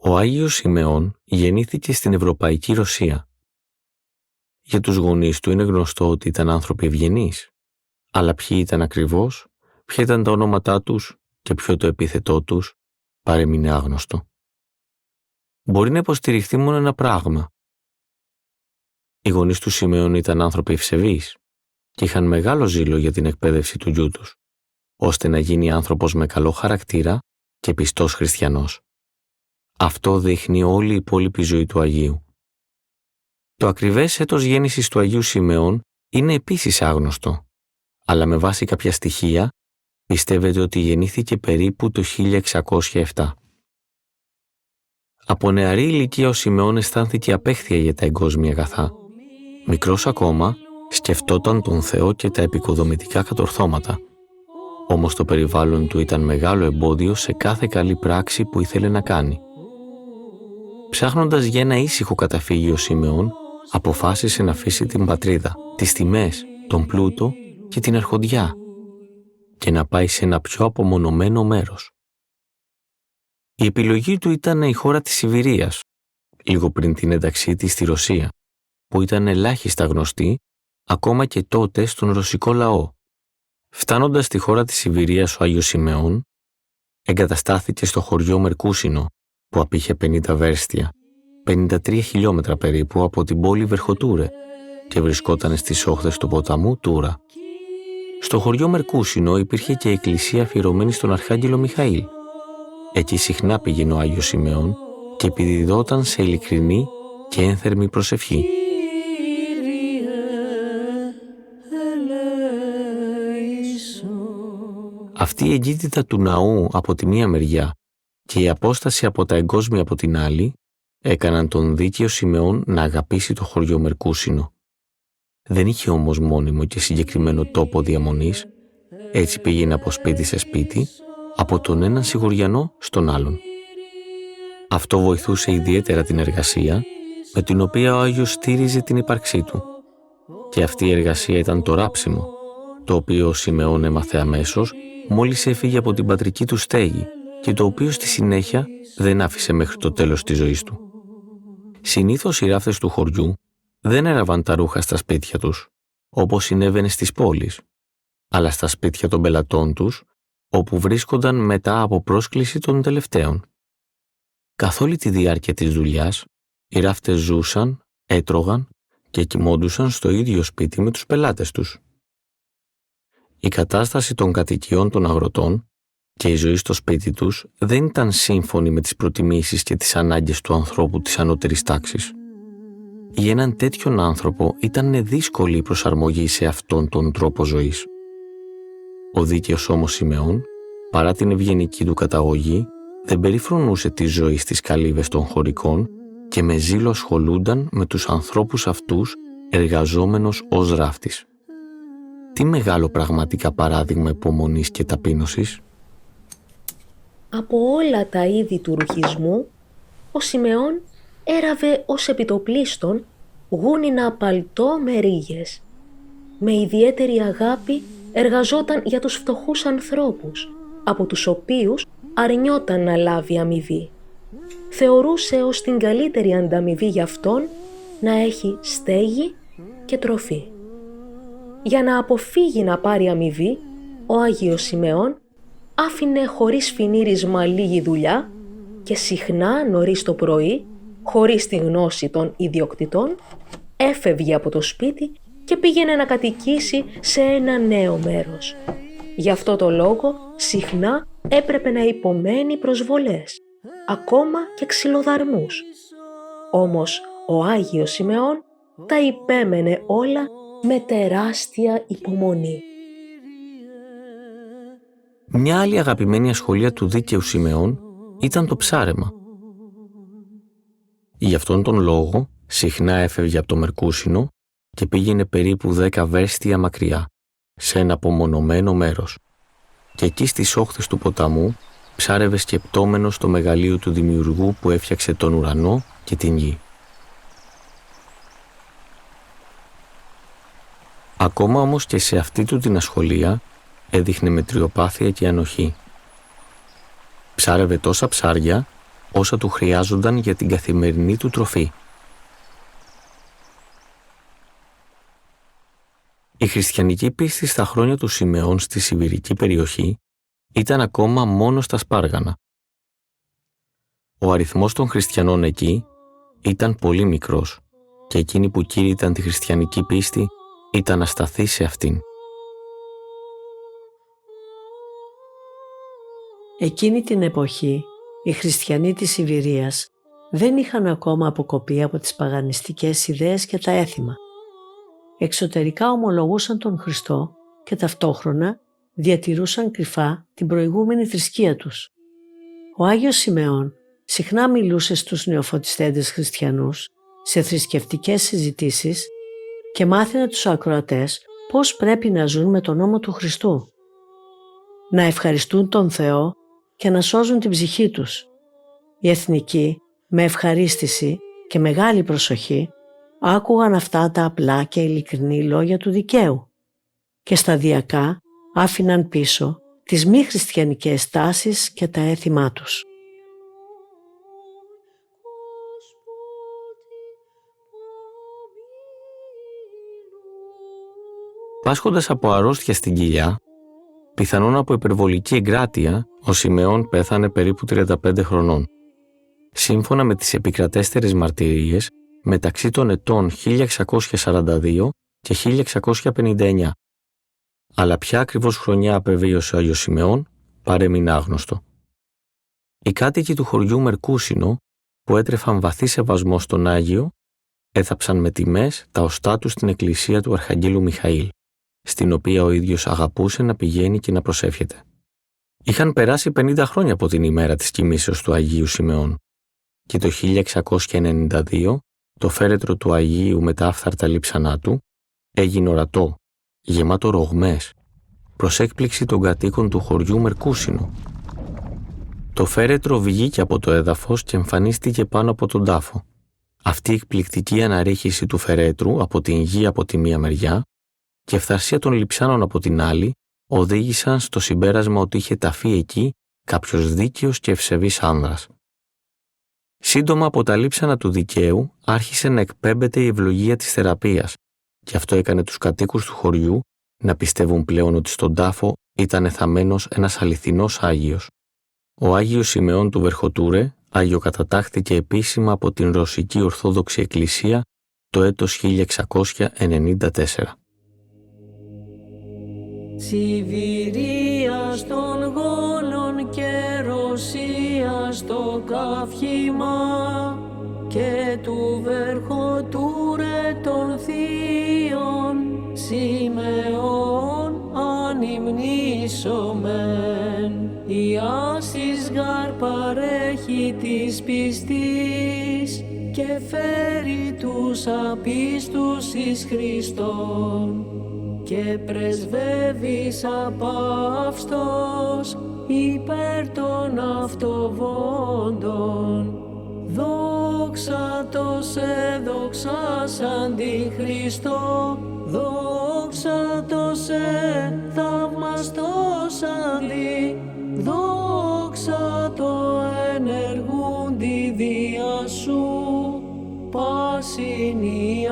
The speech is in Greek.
Ο Άγιος Σιμεών γεννήθηκε στην Ευρωπαϊκή Ρωσία. Για τους γονείς του είναι γνωστό ότι ήταν άνθρωποι ευγενείς, αλλά ποιοι ήταν ακριβώς, ποια ήταν τα ονόματά τους και ποιο το επίθετό τους, παρέμεινε άγνωστο. Μπορεί να υποστηριχθεί μόνο ένα πράγμα. Οι γονείς του Σιμεών ήταν άνθρωποι ευσεβείς και είχαν μεγάλο ζήλο για την εκπαίδευση του γιού τους, ώστε να γίνει άνθρωπος με καλό χαρακτήρα και πιστός χριστιανός. Αυτό δείχνει όλη η υπόλοιπη ζωή του Αγίου. Το ακριβές έτος γέννησης του Αγίου Σιμεών είναι επίσης άγνωστο, αλλά με βάση κάποια στοιχεία πιστεύετε ότι γεννήθηκε περίπου το 1607. Από νεαρή ηλικία ο Σιμεών αισθάνθηκε απέχθεια για τα εγκόσμια αγαθά. Μικρός ακόμα, σκεφτόταν τον Θεό και τα επικοδομητικά κατορθώματα. Όμως το περιβάλλον του ήταν μεγάλο εμπόδιο σε κάθε καλή πράξη που ήθελε να κάνει. Ψάχνοντας για ένα ήσυχο καταφύγιο, ο Σιμεών αποφάσισε να αφήσει την πατρίδα, τις τιμές, τον πλούτο και την αρχοντιά και να πάει σε ένα πιο απομονωμένο μέρος. Η επιλογή του ήταν η χώρα της Σιβηρίας, λίγο πριν την ένταξή της στη Ρωσία, που ήταν ελάχιστα γνωστή ακόμα και τότε στον ρωσικό λαό. Φτάνοντας στη χώρα της Σιβηρίας, ο Άγιος Σιμεών εγκαταστάθηκε στο χωριό Μερκούσινο, που απήχε 50 βέρστια, 53 χιλιόμετρα περίπου από την πόλη Βερχοτούρε και βρισκόταν στις όχθες του ποταμού Τούρα. Στο χωριό Μερκούσινο υπήρχε και εκκλησία αφιερωμένη στον Αρχάγγελο Μιχαήλ. Εκεί συχνά πήγαινε ο Άγιος Σιμεών και επιδιδόταν σε ειλικρινή και ένθερμη προσευχή. Αυτή η εγκύτητα του ναού από τη μία μεριά και η απόσταση από τα εγκόσμια από την άλλη έκαναν τον δίκαιο Σιμεών να αγαπήσει το χωριό Μερκούσινο. Δεν είχε όμως μόνιμο και συγκεκριμένο τόπο διαμονής, έτσι πήγαινε από σπίτι σε σπίτι, από τον έναν σιγουριανό στον άλλον. Αυτό βοηθούσε ιδιαίτερα την εργασία με την οποία ο Άγιος στήριζε την ύπαρξή του. Και αυτή η εργασία ήταν το ράψιμο, το οποίο ο Σιμεών έμαθε αμέσως μόλις έφυγε από την πατρική του στέγη και το οποίο στη συνέχεια δεν άφησε μέχρι το τέλος της ζωής του. Συνήθως οι ράφτες του χωριού δεν έραβαν τα ρούχα στα σπίτια τους, όπως συνέβαινε στις πόλεις, αλλά στα σπίτια των πελατών τους, όπου βρίσκονταν μετά από πρόσκληση των τελευταίων. Καθ' όλη τη διάρκεια της δουλειάς, οι ράφτες ζούσαν, έτρωγαν και κοιμόντουσαν στο ίδιο σπίτι με τους πελάτες τους. Η κατάσταση των κατοικιών των αγροτών και η ζωή στο σπίτι τους δεν ήταν σύμφωνη με τις προτιμήσεις και τις ανάγκες του ανθρώπου της ανώτερης τάξης. Για έναν τέτοιον άνθρωπο ήταν δύσκολη η προσαρμογή σε αυτόν τον τρόπο ζωής. Ο δίκαιος όμως Σιμεών, παρά την ευγενική του καταγωγή, δεν περιφρονούσε τη ζωή στις καλύβες των χωρικών και με ζήλο ασχολούνταν με τους ανθρώπους αυτούς εργαζόμενος ως ράφτης. Τι μεγάλο πραγματικά παράδειγμα υπομονής και ταπείνωσης. Από όλα τα είδη του ρουχισμού, ο Σιμεών έραβε ως επιτοπλίστων γούνινα παλτό με ρίγες. Με ιδιαίτερη αγάπη εργαζόταν για τους φτωχούς ανθρώπους, από τους οποίους αρνιόταν να λάβει αμοιβή. Θεωρούσε ως την καλύτερη ανταμοιβή για αυτόν να έχει στέγη και τροφή. Για να αποφύγει να πάρει αμοιβή, ο Άγιος Σιμεών άφηνε χωρίς φινίρισμα λίγη δουλειά και συχνά νωρίς το πρωί, χωρίς τη γνώση των ιδιοκτητών, έφευγε από το σπίτι και πήγαινε να κατοικήσει σε ένα νέο μέρος. Γι' αυτό το λόγο συχνά έπρεπε να υπομένει προσβολές, ακόμα και ξυλοδαρμούς. Όμως ο Άγιος Σιμεών τα υπέμενε όλα με τεράστια υπομονή. Μια άλλη αγαπημένη ασχολία του δίκαιου Σιμεών ήταν το ψάρεμα. Γι' αυτόν τον λόγο συχνά έφευγε από το Μερκούσινο και πήγαινε περίπου 10 βέρστια μακριά, σε ένα απομονωμένο μέρος. Και εκεί στις όχθες του ποταμού ψάρευε σκεπτόμενος το μεγαλείο του Δημιουργού που έφτιαξε τον ουρανό και την γη. Ακόμα όμως και σε αυτή του την ασχολία έδειχνε μετριοπάθεια και ανοχή. Ψάρευε τόσα ψάρια όσα του χρειάζονταν για την καθημερινή του τροφή. Η χριστιανική πίστη στα χρόνια του Σιμεών στη σιβηρική περιοχή ήταν ακόμα μόνο στα σπάργανα. Ο αριθμός των χριστιανών εκεί ήταν πολύ μικρός και εκείνοι που κήρυταν τη χριστιανική πίστη ήταν ασταθείς σε αυτήν. Εκείνη την εποχή οι χριστιανοί της Σιβηρίας δεν είχαν ακόμα αποκοπεί από τις παγανιστικές ιδέες και τα έθιμα. Εξωτερικά ομολογούσαν τον Χριστό και ταυτόχρονα διατηρούσαν κρυφά την προηγούμενη θρησκεία τους. Ο Άγιος Σιμεών συχνά μιλούσε στους νεοφωτιστέντες χριστιανούς σε θρησκευτικές συζητήσεις και μάθαινε τους ακροατές πώς πρέπει να ζουν με τον νόμο του Χριστού, να ευχαριστούν τον Θεό και να σώζουν την ψυχή τους. Οι εθνικοί, με ευχαρίστηση και μεγάλη προσοχή, άκουγαν αυτά τα απλά και ειλικρινή λόγια του δικαίου και σταδιακά άφηναν πίσω τις μη χριστιανικές τάσεις και τα έθιμά τους. Πάσχοντας από αρρώστια στην κοιλιά, πιθανόν από υπερβολική εγκράτεια, ο Σιμεών πέθανε περίπου 35 χρονών. Σύμφωνα με τις επικρατέστερες μαρτυρίες, μεταξύ των ετών 1642 και 1659. Αλλά ποια ακριβώς χρονιά απεβίωσε ο Άγιος Σιμεών παρέμεινε άγνωστο. Οι κάτοικοι του χωριού Μερκούσινο, που έτρεφαν βαθύ σεβασμό στον Άγιο, έθαψαν με τιμές τα οστά τους στην εκκλησία του Αρχαγγέλου Μιχαήλ, στην οποία ο ίδιος αγαπούσε να πηγαίνει και να προσεύχεται. Είχαν περάσει 50 χρόνια από την ημέρα της κοιμήσεως του Αγίου Σιμεών και το 1692 το φέρετρο του Αγίου με τα άφθαρτα λείψανά του έγινε ορατό, γεμάτο ρογμές, προς έκπληξη των κατοίκων του χωριού Μερκούσινο. Το φέρετρο βγήκε από το έδαφος και εμφανίστηκε πάνω από τον τάφο. Αυτή η εκπληκτική αναρρίχηση του φερέτρου από την γη από τη μία μεριά και φθαρσία των λειψάνων από την άλλη οδήγησαν στο συμπέρασμα ότι είχε ταφεί εκεί κάποιος δίκαιος και ευσεβής άνδρας. Σύντομα από τα λείψανα του δικαίου άρχισε να εκπέμπεται η ευλογία της θεραπείας και αυτό έκανε τους κατοίκους του χωριού να πιστεύουν πλέον ότι στον τάφο ήταν εθαμένος ένας αληθινός Άγιος. Ο Άγιος Σιμεών του Βερχοτούρε αγιοκατατάχθηκε επίσημα από την Ρωσική Ορθόδοξη Εκκλησία το έτος 1694. Σιβηρία των γόνων και Ρωσία στο καύχημα και του Βερχοτούρε των θείων Σιμεών ανυμνήσομεν. Η άσης γαρ παρέχει της πιστής και φέρει τους απίστους εις Χριστόν και πρεσβεύεις απαύστος υπέρ των αυτοβόντων. Δόξα το σε δοξάσαν τη Χριστό, δόξα το σε θαυμαστώσαν τη, δόξα το ενεργούν τη δια σου, πάσιν η